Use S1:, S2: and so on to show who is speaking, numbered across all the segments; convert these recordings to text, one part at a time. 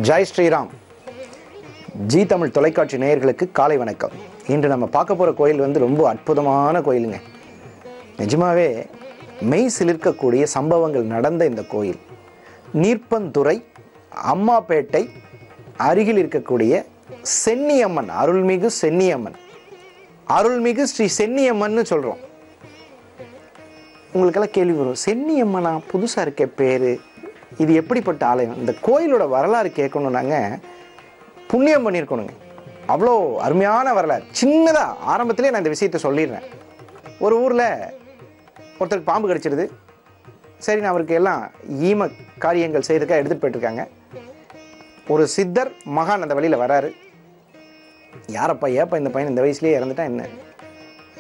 S1: Jai Sriram. G Tamil தொலைக்காட்சி நேயர்களுக்கு காலை வணக்கம். இன்று நம்ம பார்க்க போகிற கோயில் ரொம்ப அற்புதமான கோயிலுங்க. நிஜமாவே மெய் சிலிர்க்கக்கூடிய சம்பவங்கள் நடந்த இந்த கோயில் நீர்ப்பந்துறை அம்மாப்பேட்டை அருகில் இருக்கக்கூடிய சென்னியம்மன், அருள்மிகு சென்னியம்மன், அருள்மிகு ஸ்ரீ சென்னியம்மன் சொல்கிறோம். உங்களுக்கெல்லாம் கேள்வி வரும், சென்னியம்மனா புதுசாக இருக்க பேர், இது எப்படிப்பட்ட ஆலயம்? இந்த கோயிலோட வரலாறு கேட்கணுன்னாங்க புண்ணியம் பண்ணியிருக்கணுங்க. அவ்வளோ அருமையான வரலாறு. சின்னதாக ஆரம்பத்திலே நான் இந்த விஷயத்தை சொல்லிடுறேன். ஒரு ஊரில் ஒருத்தருக்கு பாம்பு கடிச்சிடுது. சரி, நான் அவருக்கு எல்லாம் ஈம காரியங்கள் செய்கிறதுக்காக எடுத்துகிட்டு போயிட்டுருக்காங்க. ஒரு சித்தர் மகான் அந்த வழியில் வராரு. யாரப்பா ஏப்பா இந்த பையன் இந்த வயசுலேயே இறந்துட்டா என்ன?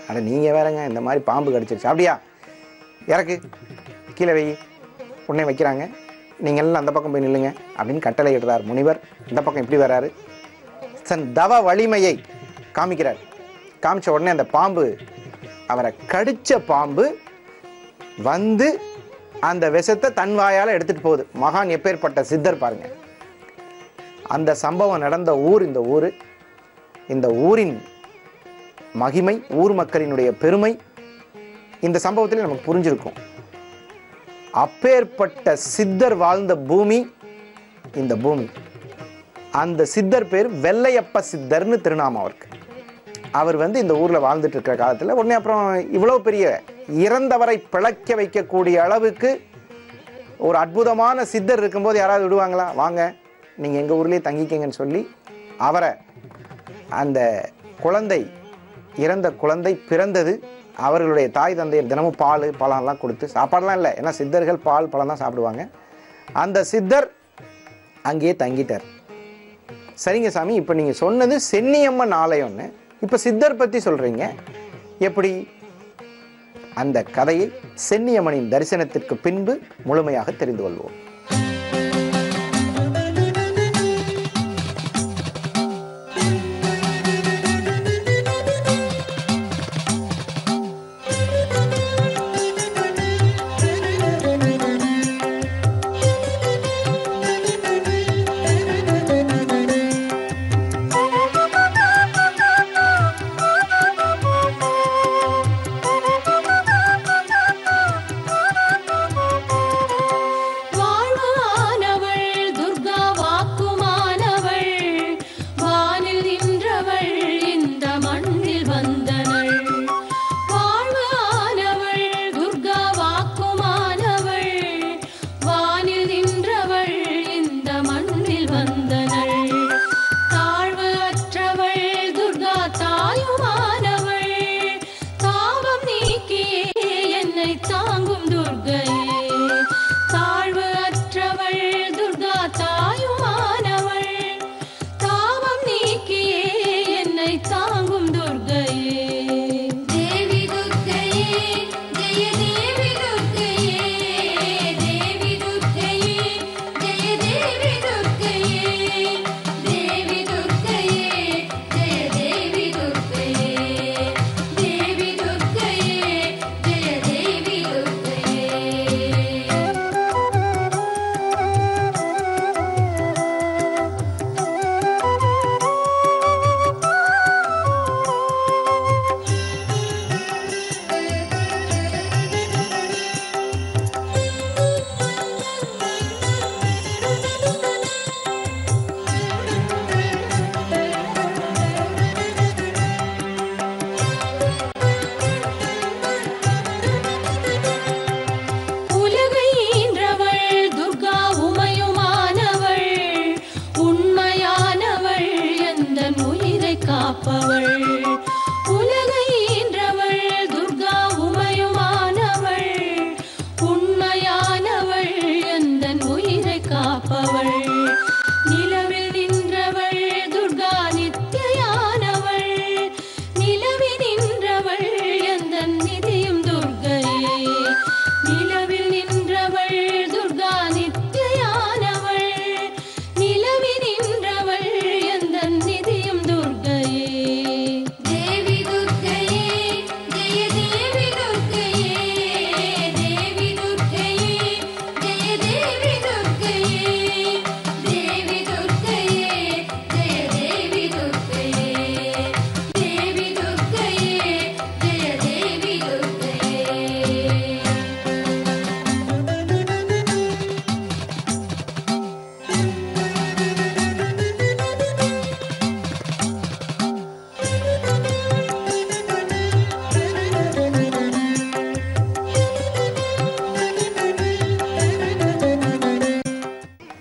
S1: அட நீங்கள் வேறங்க, இந்த மாதிரி பாம்பு கடிச்சிருச்சு. அப்படியா, இறக்கு, கீழே வை. உடனே வைக்கிறாங்க. நீங்கள் எல்லாம் அந்த பக்கம் போய் நில்லுங்க அப்படின்னு கட்டளை இடுறார் முனிவர். இந்த பக்கம் இப்படி வராரு. தன் தவ வலிமையை காமிக்கிறார். காமிச்ச உடனே அந்த பாம்பு, அவரை கடித்த பாம்பு அந்த விஷத்தை தன் வாயால் எடுத்துகிட்டு போகுது. மகான் எப்பேற்பட்ட சித்தர் பாருங்க. அந்த சம்பவம் நடந்த ஊர் இந்த ஊர். இந்த ஊரின் மகிமை, ஊர் மக்களினுடைய பெருமை இந்த சம்பவத்தில் நமக்கு புரிஞ்சிருக்கும். அப்பேற்பட்ட சித்தர் வாழ்ந்த பூமி இந்த பூமி. அந்த சித்தர் பேர் வெள்ளையப்ப சித்தர்னு திருநாமம் அவருக்கு. அவர் இந்த ஊரில் வாழ்ந்துட்டு இருக்கிற காலத்தில் உடனே அப்புறம் இவ்வளோ பெரிய இறந்தவரை பிழைக்க வைக்கக்கூடிய அளவுக்கு ஒரு அற்புதமான சித்தர் இருக்கும்போது யாராவது விடுவாங்களா? வாங்க, நீங்கள் எங்கள் ஊர்லேயே தங்கிக்கங்கன்னு சொல்லி அவரை, அந்த குழந்தை, இறந்த குழந்தை பிறந்தது. அவர்களுடைய தாய் தந்தையர் தினமும் பால் பழம்லாம் கொடுத்து, சாப்பாடெலாம் இல்லை, ஏன்னா சித்தர்கள் பால் பழம் தான் சாப்பிடுவாங்க. அந்த சித்தர் அங்கேயே தங்கிட்டார். சரிங்க சாமி, இப்போ நீங்கள் சொன்னது சென்னியம்மன் ஆலயம்னு, இப்போ சித்தர் பற்றி சொல்கிறீங்க, எப்படி? அந்த கதையை சென்னியம்மனின் தரிசனத்திற்கு பின்பு முழுமையாக தெரிந்து கொள்வோம்.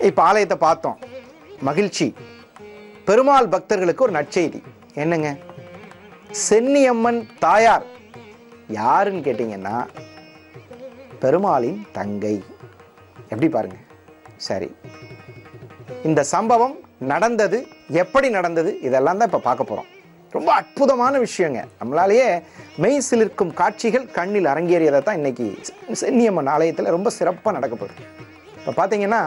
S1: இப்போ ஆலயத்தை பார்த்தோம், மகிழ்ச்சி. பெருமாள் பக்தர்களுக்கு ஒரு நற்செய்தி என்னங்க? சென்னியம்மன் தாயார் யாருன்னு கேட்டீங்கன்னா பெருமாளின் தங்கை. எப்படி பாருங்க. சரி, இந்த சம்பவம் நடந்தது, எப்படி நடந்தது, இதெல்லாம் தான் இப்போ பார்க்க போகிறோம். ரொம்ப அற்புதமான விஷயங்க. நம்மளாலேயே மெய் சிலிர்க்கும் காட்சிகள் கண்ணில் அரங்கேறியதை தான் இன்னைக்கு சென்னியம்மன் ஆலயத்தில் ரொம்ப சிறப்பாக நடக்கப்படுது. இப்போ பார்த்தீங்கன்னா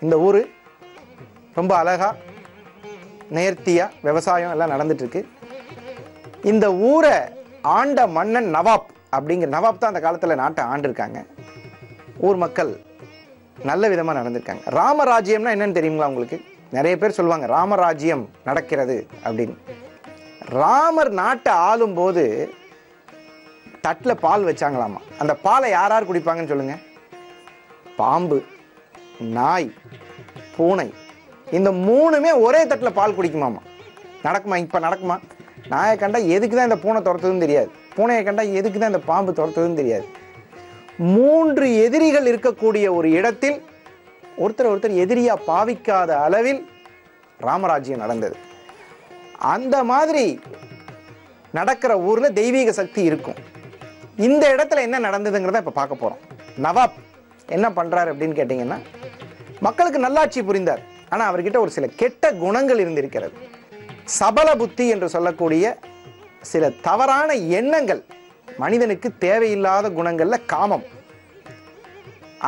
S1: இந்த ஊர் ரொம்ப அழகா நேர்த்தியா விவசாயம் எல்லாம் நடந்துட்டு இருக்கு. இந்த ஊரை ஆண்ட மன்னன் நவாப் அப்படிங்கிற நவாப் தான் அந்த காலத்தில் நாட்டை ஆண்டிருக்காங்க. ஊர் மக்கள் நல்ல விதமாக நடந்திருக்காங்க. ராமராஜ்யம்னா என்னன்னு தெரியுங்களா உங்களுக்கு? நிறைய பேர் சொல்லுவாங்க ராமராஜ்யம் நடக்கிறது அப்படின்னு. ராமர் நாட்டை ஆளும் போது தட்டில் பால் வச்சாங்களாமா. அந்த பாலை யார் யார் குடிப்பாங்கன்னு சொல்லுங்க? பாம்பு, நாய், பூனை, இந்த மூணுமே ஒரே தட்டில் பால் குடிக்குமாமா. நடக்குமா? இப்போ நடக்குமா? நாயை கண்டா எதுக்கு தான் இந்த பூனை துரத்துதுன்னு தெரியாது, பூனையை கண்டா எதுக்கு தான் இந்த பாம்பு துரத்துதுன்னு தெரியாது. 3 எதிரிகள் இருக்கக்கூடிய ஒரு இடத்தில் ஒருத்தர் எதிரியா பாவிக்காத அளவில் ராமராஜ்யம் நடந்தது. அந்த மாதிரி நடக்கிற ஊர்ல தெய்வீக சக்தி இருக்கும். இந்த இடத்துல என்ன நடந்ததுங்கிறத இப்ப பார்க்க போறோம். நவாப் என்ன பண்றாரு அப்படின்னு கேட்டீங்கன்னா, மக்களுக்கு நல்லாட்சி புரிந்தார். ஆனா அவர்கிட்ட ஒரு சில கெட்ட குணங்கள் இருந்திருக்கிறது. சபல புத்தி என்று சொல்லக்கூடிய சில தவறான எண்ணங்கள், மனிதனுக்கு தேவையில்லாத குணங்கள்ல காமம்.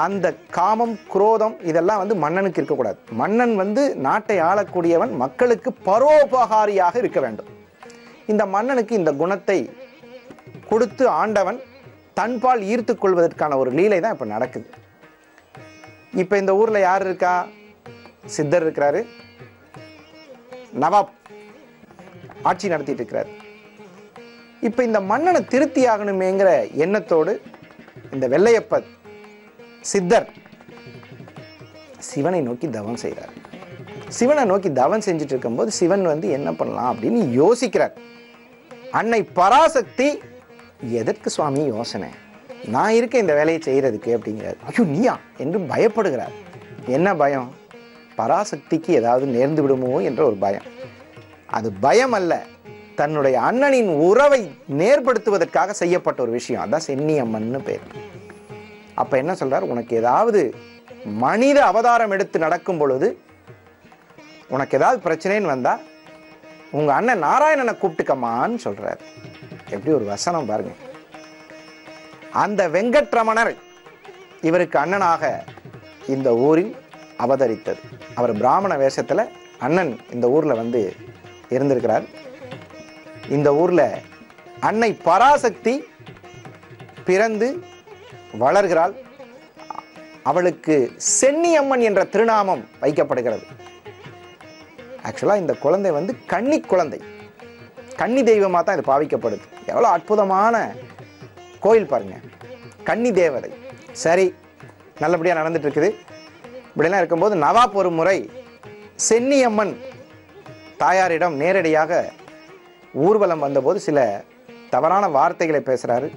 S1: அந்த காமம், குரோதம் இதெல்லாம் மன்னனுக்கு இருக்கக்கூடாது. மன்னன் நாட்டை ஆளக்கூடியவன், மக்களுக்கு பரோபகாரியாக இருக்க வேண்டும். இந்த மன்னனுக்கு இந்த குணத்தை கொடுத்து ஆண்டவன் தன்பால் ஈர்த்து கொள்வதற்கான ஒரு லீலை தான் இப்ப நடக்குது. இப்ப இந்த ஊர்ல யார் இருக்கா? சித்தர் இருக்கிறாரு, நவாப் ஆட்சி நடத்திட்டு இருக்கிறார். இப்ப இந்த மன்னனை திருத்தி ஆகணுமேங்கிற எண்ணத்தோடு இந்த வெள்ளையப்ப சித்தர் சிவனை நோக்கி தவம் செய்கிறார். சிவனை நோக்கி தவம் செஞ்சுட்டு இருக்கும்போது சிவன் என்ன பண்ணலாம் அப்படின்னு யோசிக்கிறார். அன்னை பராசக்தி, எதற்கு சுவாமி யோசனை, நான் இருக்க இந்த வேலையை செய்யறதுக்கு அப்படிங்கிறார். ஐயோ நீயா என்று பயப்படுகிறார். என்ன பயம்? பராசக்திக்கு ஏதாவது நேர்ந்து விடுமோ என்ற ஒரு பயம். அது பயம் அல்ல, தன்னுடைய அண்ணனின் உறவை நேர்படுத்துவதற்காக செய்யப்பட்ட ஒரு விஷயம். அதான் சென்னியம்மன்னு பேர். அப்ப என்ன சொல்றார்? உனக்கு ஏதாவது மனித அவதாரம் எடுத்து நடக்கும் பொழுது உனக்கு ஏதாவது பிரச்சனைன்னு வந்தா உங்க அண்ணன் நாராயணனை கூப்பிட்டுக்கமான்னு சொல்றார். எப்படி ஒரு வசனம் பாருங்க. அந்த வெங்கட்ரமணர் இவருக்கு அண்ணனாக இந்த ஊரில் அவதரித்தது. அவர் பிராமண வேஷத்துல அண்ணன் இந்த ஊர்ல இருந்திருக்கிறார். இந்த ஊர்ல அன்னை பராசக்தி பிறந்து வளர்கிறாள். அவளுக்கு சென்னியம்மன் என்ற திருநாமம் வைக்கப்படுகிறது. ஆக்சுவலா இந்த குழந்தை கன்னி குழந்தை, கன்னி தெய்வமா தான் இது பாவிக்கப்படுது. எவ்வளவு அற்புதமான கோயில் பாருங்க, கன்னி தேவதை. சரி, நல்லபடியா நடந்துட்டு இருக்குது. இப்படிலாம் இருக்கும்போது நவாப் ஒரு முறை சென்னியம்மன் தாயாரிடம் நேரடியாக ஊர்வலம் வந்தபோது சில தவறான வார்த்தைகளை பேசுறாரு.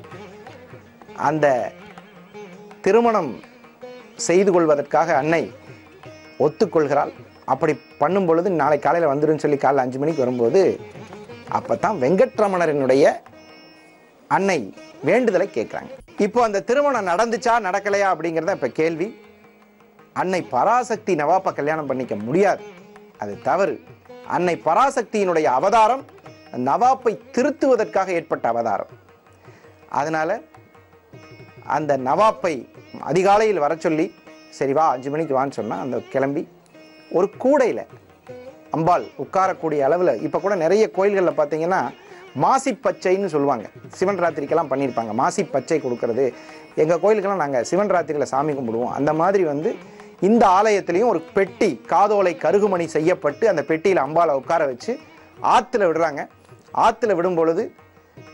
S1: அந்த திருமணம் செய்து கொள்வதற்காக அன்னை ஒத்துக்கொள்கிறாள். அப்படி பண்ணும் பொழுது நாளை காலையில் வந்துடும் சொல்லி காலையில் 5 மணிக்கு வரும்போது அப்பதான் வெங்கட்ரமணனுடைய அன்னை வேண்டுதலை கேட்கிறாங்க. இப்போ அந்த திருமணம் நடந்துச்சா நடக்கலையா அப்படிங்கிறத இப்ப கேள்வி. அன்னை பராசக்தி நவாப்பை கல்யாணம் பண்ணிக்க முடியாது, அது தவறு. அன்னை பராசக்தியினுடைய அவதாரம் நவாப்பை திருத்துவதற்காக ஏற்பட்ட அவதாரம். அதனால அந்த நவாப்பை அதிகாலையில் வர சொல்லி, சரி வா 5 மணிக்கு வான்னு சொன்னா அந்த கிளம்பி ஒரு கூடையில அம்பாள் உட்காரக்கூடிய அளவில், இப்போ கூட நிறைய கோயில்களில் பார்த்தீங்கன்னா மாசி பச்சைன்னு சொல்லுவாங்க. சிவன் ராத்திரிக்கெல்லாம் பண்ணியிருப்பாங்க மாசி பச்சை கொடுக்கறது. எங்கள் கோயிலுக்கெல்லாம் நாங்கள் சிவன் ராத்திரியில் சாமி கும்பிடுவோம். அந்த மாதிரி இந்த ஆலயத்திலையும் ஒரு பெட்டி, காதோலை கருகுமணி செய்யப்பட்டு அந்த பெட்டியில் அம்பாளை உட்கார வச்சு ஆற்றுல விடுறாங்க. ஆற்றுல விடும் பொழுது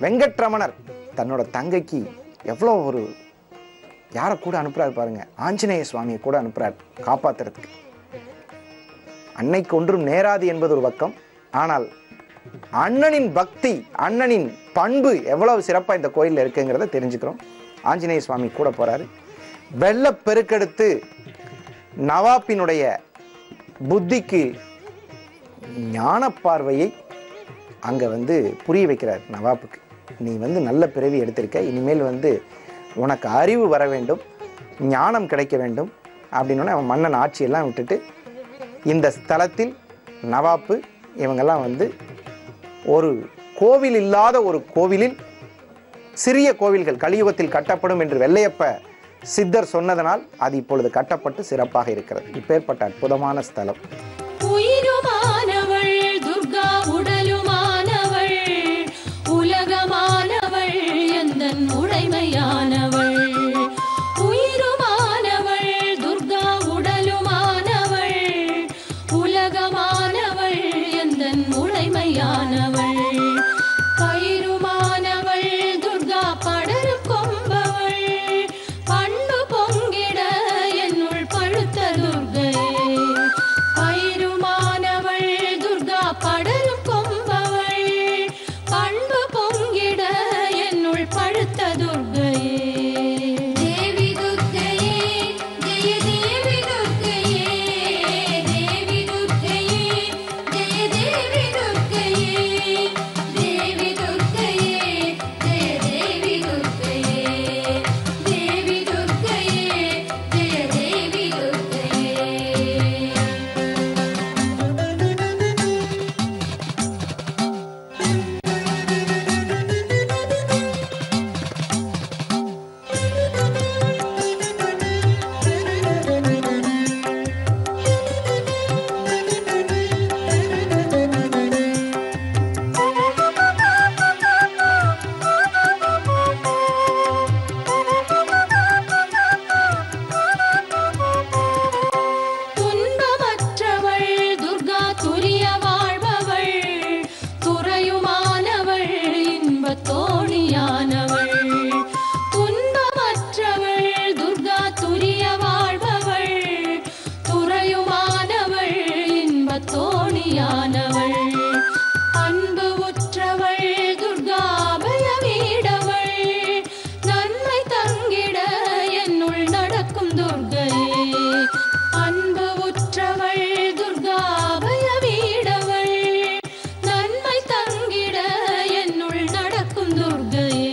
S1: வெங்கட்ரமணர் தன்னோட தங்கைக்கு எவ்வளோ ஒரு யாரை கூட அனுப்புறாரு பாருங்க, ஆஞ்சநேய சுவாமியை கூட அனுப்புறாரு காப்பாத்துறதுக்கு. அன்னைக்கு ஒன்றும் நேராது என்பது ஒரு பக்கம், ஆனால் அண்ணனின் பக்தி, அண்ணனின் பண்பு எவ்வளவு சிறப்பாக இந்த கோயிலில் இருக்குங்கிறத தெரிஞ்சுக்கிறோம். ஆஞ்சநேய சுவாமி கூட போறாரு. வெள்ளப் பெருக்கெடுத்து நவாப்பினுடைய புத்திக்கு ஞான பார்வையை அங்கே வந்து புரிய வைக்கிறார். நவாப்புக்கு, நீ வந்து நல்ல பிறவி எடுத்திருக்க, இனிமேல் வந்து உனக்கு அறிவு வர வேண்டும், ஞானம் கிடைக்க வேண்டும் அப்படின்னோடனே அவன் மன்னன் ஆட்சியெல்லாம் விட்டுட்டு இந்த ஸ்தலத்தில் நவாப்பு இவங்கெல்லாம் வந்து ஒரு கோவில் இல்லாத ஒரு கோவிலில், சிறிய கோவில்கள் கலியுகத்தில் கட்டப்படும் என்று வெள்ளையப்ப சித்தர் சொன்னதனால் அது இப்பொழுது கட்டப்பட்டு சிறப்பாக இருக்கிறது. இப்பேற்பட்ட அற்புதமான ஸ்தலம்.
S2: உயிருமானவள் துர்கா, உடலுமானவள், உலகமானவள், எந்தன் உடைமையானவள். உயிருமானவள் துர்கா, உடலுமானவள், உலகமானவள், எந்தன் உடைமையானவள். பயிருமானவள் துர்கா, படரும் கொம்பவள், பண்பு பொங்கிட என்னுள் பழுத்த துர்கையே. பயிருமானவள் துர்கா, படரும் கொம்பவள், பண்பு பொங்கிட என்னுள் பழுத்த துர்கையே. தேவி துர்க்கையே, ஜெய தேவி துர்க்கையே, தேவி துர்க்கையே, ஜெய தேவி துர்க்கையே, தேவி துர்க்கையே, ஜெய தேவி துர்க்கையே, தேவி துர்க்கையே, ஜெய தேவி துர்க்கையே. துன்பமற்றவள் துர்கா, துரிய வாழ்பவள், துறையுமானவள், இன்பத் தோணியானவள். துன்பமற்றவள் துர்கா, துரிய வாழ்பவள், துறையுமானவள், இன்பத் தோணியானவள். அன்பு உற்றவள் துர்கா, அபய வீடவள், நன்மை தங்கிட என்னுள் நடக்கும் துர்கையே. அன்பு உற்றவள் துர்கா, அபய வீடவள், நன்மை தங்கிட என்னுள் நடக்கும் துர்கையே.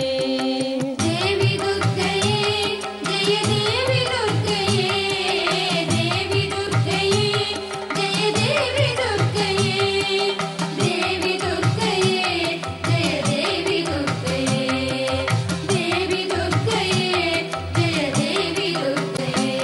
S2: தேவி துர்க்கையே, ஜெய தேவி துர்க்கையே, தேவி துர்க்கையே, ஜெய தேவி துர்க்கையே, தேவி துர்க்கையே, ஜெய தேவி துர்க்கையே, தேவி துர்க்கையே, ஜெய தேவி துர்க்கையே.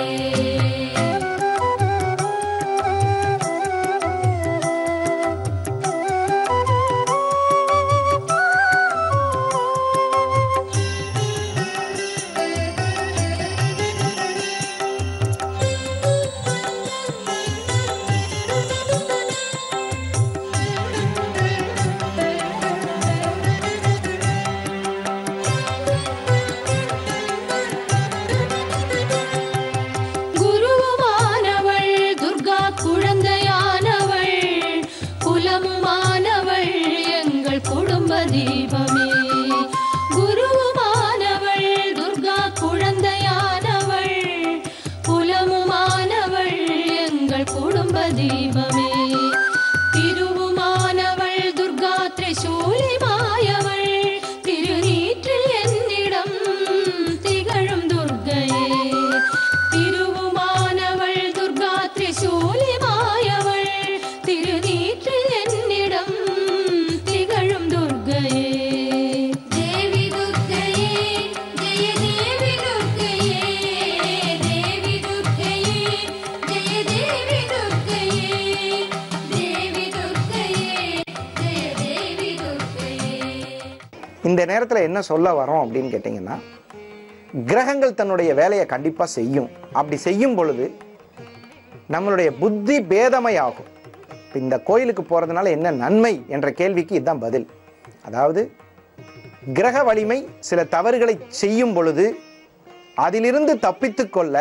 S2: குருவுமானவள் துர்கா, குழந்தையானவள், குலமுமானவள், எங்கள் குடும்ப தீபமே. குருவுமானவள் துர்கா, குழந்தையானவள், குலமுமானவள், எங்கள் குடும்ப தீபமே. திருவுமானவள் துர்கா, திரிசூலி மாயவள், திருநீற்றில் என்னிடம் திகழும் துர்கையே. திருவுமானவள் துர்கா, திரிசூலி மாயவள், திருநீற்றில் என்னிடம் திகழும் துர்கையே. தேவி துர்க்கையே, ஜெய தேவி துர்க்கையே, தேவி துர்க்கையே, ஜெய தேவி துர்க்கையே, தேவி துர்க்கையே, ஜெய தேவி துர்க்கையே.
S1: இந்த நேரத்தில் என்ன சொல்ல வரோம் அப்படின்னு கேட்டிங்கன்னா, கிரகங்கள் தன்னுடைய வேலையை கண்டிப்பாக செய்யும். அப்படி செய்யும் பொழுது நம்மளுடைய புத்தி பேதமையாகும். இப்போ இந்த கோயிலுக்கு போகிறதுனால என்ன நன்மை என்ற கேள்விக்கு இதுதான் பதில். அதாவது கிரக வலிமை சில தவறுகளை செய்யும் பொழுது அதிலிருந்து தப்பித்து கொள்ள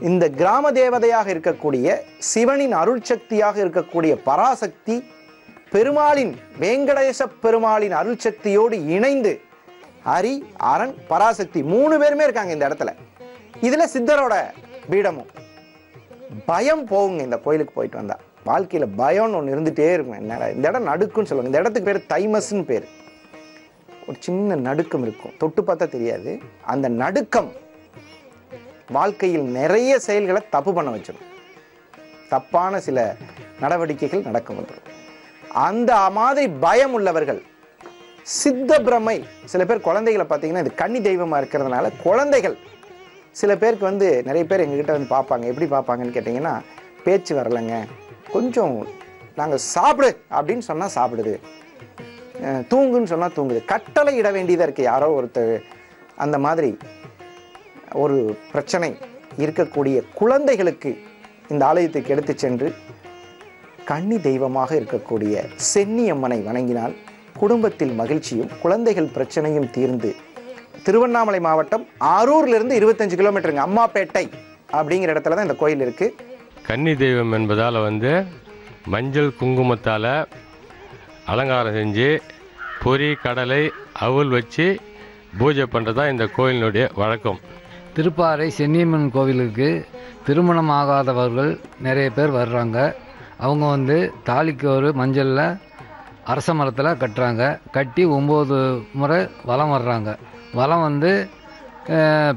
S1: இந்த கிராம தேவதையாக இருக்கக்கூடிய சிவனின் அருள் சக்தியாக இருக்கக்கூடிய பராசக்தி பெருமாளின், வெங்கடேச பெருமாளின் அருள் சக்தியோடு இணைந்து ஹரி, அரண், பராசக்தி 3 பேருமே இருக்காங்க இந்த இடத்துல. இதுல சித்தரோட பீடமும். பயம் போகுங்க. இந்த கோயிலுக்கு போயிட்டு வந்தால் வாழ்க்கையில் பயம்னு ஒன்று இருந்துகிட்டே இருக்கும். என்னடா இந்த இடம் நடுக்குன்னு சொல்லுவாங்க. இந்த இடத்துக்கு பேர் தைமஸ்ன்னு பேர். ஒரு சின்ன நடுக்கம் இருக்கும், தொட்டு பார்த்தா தெரியாது. அந்த நடுக்கம் வாழ்க்கையில் நிறைய செயல்களை தப்பு பண்ண வச்சிடும். தப்பான சில நடவடிக்கைகள் நடக்க வந்துடும். அந்த மாதிரி பயம் உள்ளவர்கள் சித்த பிரமை. சில பேர் குழந்தைகளை பார்த்தீங்கன்னா இது கன்னி தெய்வமாக இருக்கிறதுனால குழந்தைகள் சில பேருக்கு நிறைய பேர் எங்ககிட்ட பார்ப்பாங்க. எப்படி பார்ப்பாங்கன்னு கேட்டிங்கன்னா, பேச்சு வரலைங்க, கொஞ்சம் நாங்கள் சாப்பிடு அப்படின்னு சொன்னால் சாப்பிடுது, தூங்குன்னு சொன்னால் தூங்குது, கட்டளை இட வேண்டியதாக இருக்குது. யாரோ ஒருத்தர் அந்த மாதிரி ஒரு பிரச்சனை இருக்கக்கூடிய குழந்தைகளுக்கு இந்த ஆலயத்துக்கு எடுத்து சென்று கன்னி தெய்வமாக இருக்கக்கூடிய சென்னியம்மனை வணங்கினால் குடும்பத்தில் மகிழ்ச்சியும் குழந்தைகள் பிரச்சனையும் தீர்ந்து, திருவண்ணாமலை மாவட்டம் ஆரூர்லேருந்து 25 கிலோமீட்டருங்க, அம்மாப்பேட்டை அப்படிங்கிற இடத்துல தான் இந்த கோயில் இருக்குது.
S3: கன்னி தெய்வம் என்பதால் மஞ்சள் குங்குமத்தால் அலங்காரம் செஞ்சு பொரி கடலை அவல் வச்சு பூஜை பண்ணுறது தான் இந்த கோயிலினுடைய வழக்கம்.
S4: திருப்பாறை சென்னியம்மன் கோவிலுக்கு திருமணம் ஆகாதவர்கள் நிறைய பேர் வர்றாங்க. அவங்க தாலிக்கு ஒரு மஞ்சளில் அரச மரத்தில் கட்டுறாங்க. கட்டி 9 முறை வலம் வர்றாங்க. வலம்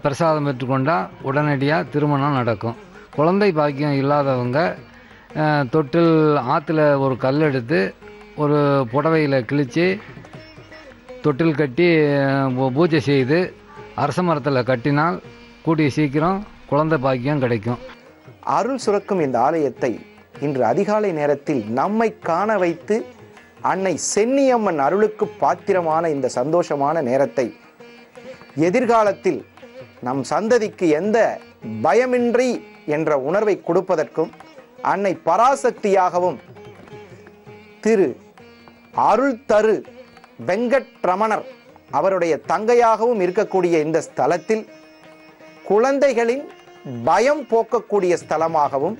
S4: பிரசாதம் பெற்றுக்கொண்டால் உடனடியாக திருமணம் நடக்கும். குழந்தை பாக்கியம் இல்லாதவங்க தொட்டில் ஆற்றுல ஒரு கல் எடுத்து ஒரு புடவையில் கிழித்து தொட்டில் கட்டி பூஜை செய்து அரச மரத்தில் கட்டினால் கூடிய சீக்கிரம் குழந்தை பாக்கியம் கிடைக்கும்.
S1: அருள் சுரக்கும் இந்த ஆலயத்தை இன்று அதிகாலை நேரத்தில் நம்மை காண வைத்து அன்னை சென்னியம்மன் அருளுக்கு பாத்திரமான இந்த சந்தோஷமான நேரத்தை எதிர்காலத்தில் நம் சந்ததிக்கு எந்த பயமின்றி என்ற உணர்வை கொடுப்பதற்கும், அன்னை பராசக்தியாகவும் திரு அருள் தரு வெங்கட்ரமணர் அவருடைய தங்கையாகவும் இருக்கக்கூடிய இந்த ஸ்தலத்தில் குழந்தைகளின் பயம் போக்கக்கூடிய ஸ்தலமாகவும்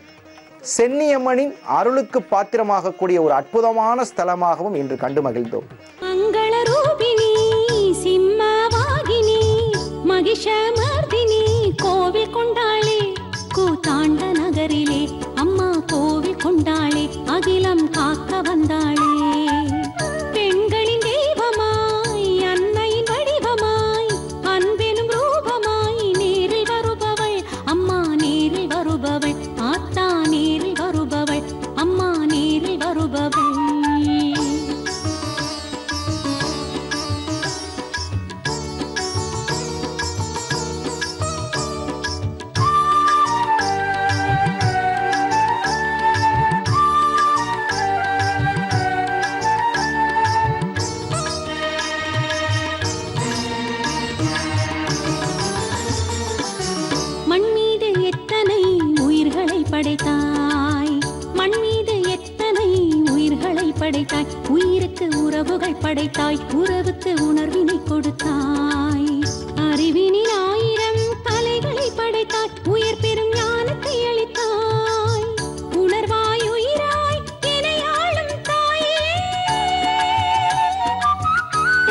S1: சென்னியம்மனின் அருளுக்கு பாத்திரமாகக்கூடிய ஒரு அற்புதமான ஸ்தலமாகவும் இன்று கண்டு மகிழ்ந்தோம்.
S2: மங்கள ரூபிணி சிம்மவாகினி மகிஷமர்தினி கோவில் கொண்டாளே, கூத்தாண்ட நகரிலே அம்மா கோவில் கொண்டாளே, அகிலம் காக்க வந்தாளே. பெண்களின் தெய்வமாய் அன்னையின் வடிவமாய் அன்பெனும் ரூபமாய் நேரில் வருபவள் அம்மா, நேரில் வருபவள் ஆத்தா, நேரில் வருபவள் அம்மா, நேரில் வருபவள். படைத்தாய் மண் மீது எத்தனை உயிர்களை படைத்தாய், உயிருக்கு உறவுகள் படைத்தாய், உறவுக்கு உணர்வினை கொடுத்தாய். அறிவினில் 1000 தலைகளை படைத்தாய், உயர் பெரும் ஞானத்தை அளித்தாய். உணர்வாய் உயிராய் எனையாளும் தாயே,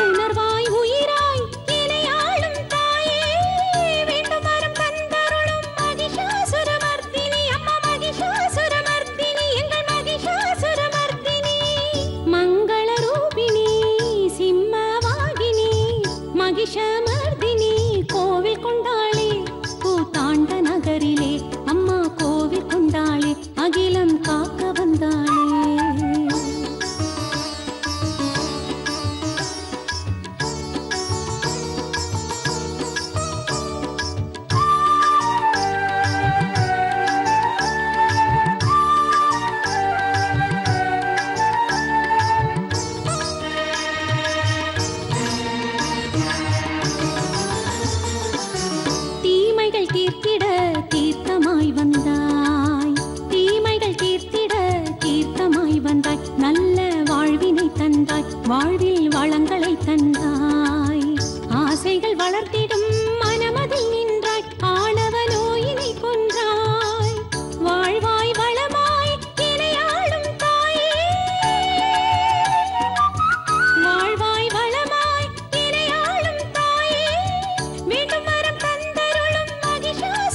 S2: உணர்வாய் உயிராய் எனையாளும் தாயே. வேண்டும் வரம் தந்தருளும் மகிஷாசுரமர்த்தினி அம்மா, மகிஷாசுரமர்த்தினி எங்கள் மகிஷாசுரமர்த்தினி. மங்கள ரூபிணி சிம்மவாகினி மகிஷமர்தினி கோவில் கொண்டாளே, கூத்தாண்ட நகரிலே அம்மா கோவில் கொண்டாளே, அகிலம் காக்க வந்தாளே. தீமைகள் தீர்த்திட தீர்த்தமாய் வந்தாய், தீமைகள் தீர்த்திட தீர்த்தமாய் வந்தாய். நல்ல வாழ்வினை தந்தாய், வாழ்வில் வளங்களை தந்தாய். ஆசைகள் வளர்த்திடும் மனமதில் நின்றாய், ஆணவ நோயினை கொன்றாய். வாழ்வாய் வளமாய் எனையாளும் தாயே, வாழ்வாய் வளமாய் எனையாளும் தாயே. வேண்டும் வரம் தந்தருளும் மகிஷாசுரமர்த்தினி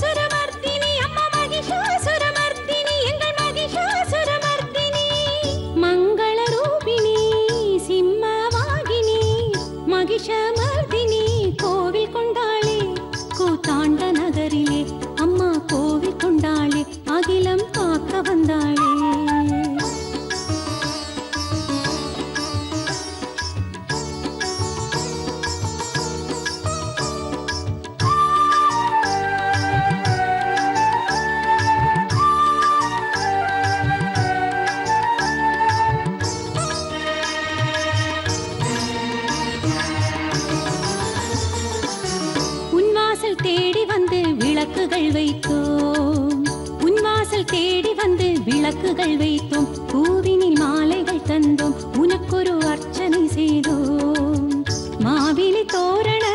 S2: வாசல் தேடி வந்து விளக்குகள் வைத்தோம், உன் வாசல் தேடி வந்து விளக்குகள் வைத்தோம், பூவினில் மாலைகள் தந்தோம், உனக்கொரு அர்ச்சனை செய்தோம். மாவிலி தோரண